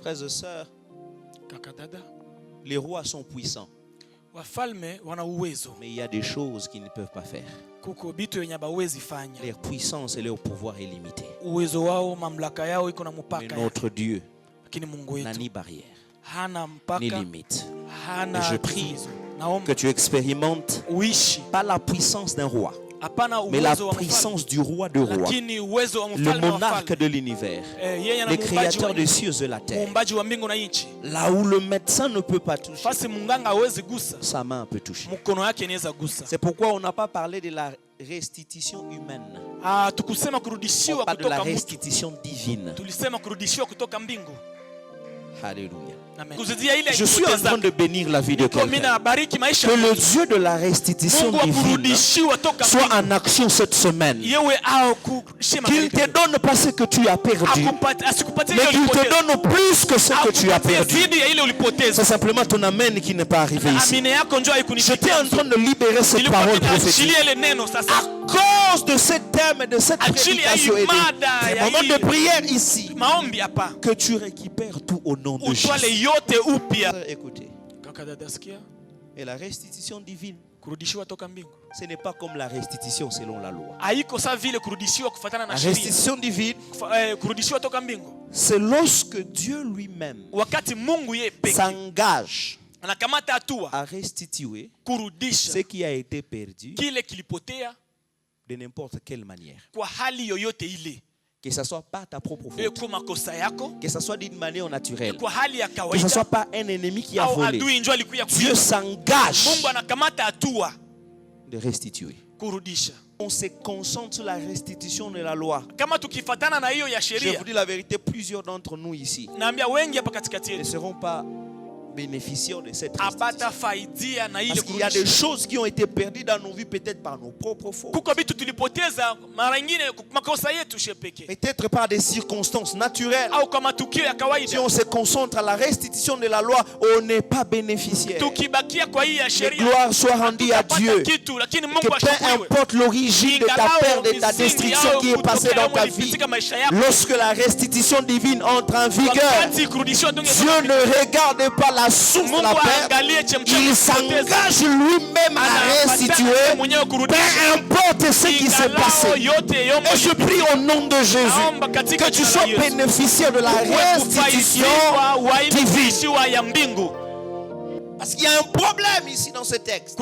Frères et sœurs, les rois sont puissants. Mais il y a des choses qu'ils ne peuvent pas faire. Leur puissance et leur pouvoir est limité. Mais notre Dieu n'a ni barrière, ni limite. Et je prie que tu expérimentes pas la puissance d'un roi, mais la puissance du roi de rois, le monarque de l'univers, le créateur des cieux et de la terre. Là où le médecin ne peut pas toucher, sa main peut toucher. C'est pourquoi on n'a pas parlé de la restitution humaine, pas de la restitution divine. Alléluia. Je suis en train de bénir la vie de quelqu'un. Que le Dieu de la restitution divine soit en action cette semaine. Qu'il ne te donne pas ce que tu as perdu, mais qu'il te donne plus que ce que tu as perdu. C'est simplement ton amen qui n'est pas arrivé ici. J'étais en train de libérer cette parole prophétique. À cause de ce thème et de cette prédication et des moments de prière ici, que tu récupères tout au nom de Jésus. Écoutez. Et la restitution divine, ce n'est pas comme la restitution selon la loi. La restitution divine, c'est lorsque Dieu lui-même s'engage à restituer ce qui a été perdu de n'importe quelle manière. Que ce ne soit pas ta propre faute, que ce soit d'une manière naturelle, que ce ne soit pas un ennemi qui a volé. Dieu s'engage de restituer. On se concentre sur la restitution de la loi. Je vous dis la vérité, plusieurs d'entre nous ici ne seront pas bénéficiaires de cette restitution. Parce qu'il y a des choses qui ont été perdues dans nos vies, peut-être par nos propres fautes. Peut-être par des circonstances naturelles. Si on se concentre à la restitution de la loi, on n'est pas bénéficiaire. Que gloire soit rendue à Dieu. Que peu importe l'origine de ta perte, de ta destruction qui est passée dans ta vie, lorsque la restitution divine entre en vigueur, Dieu ne regarde pas la source de la perte, il s'engage lui-même à restituer, peu importe ce qui s'est passé. Et je prie au nom de Jésus que tu sois bénéficiaire de la restitution divine. Parce qu'il y a un problème ici dans ce texte.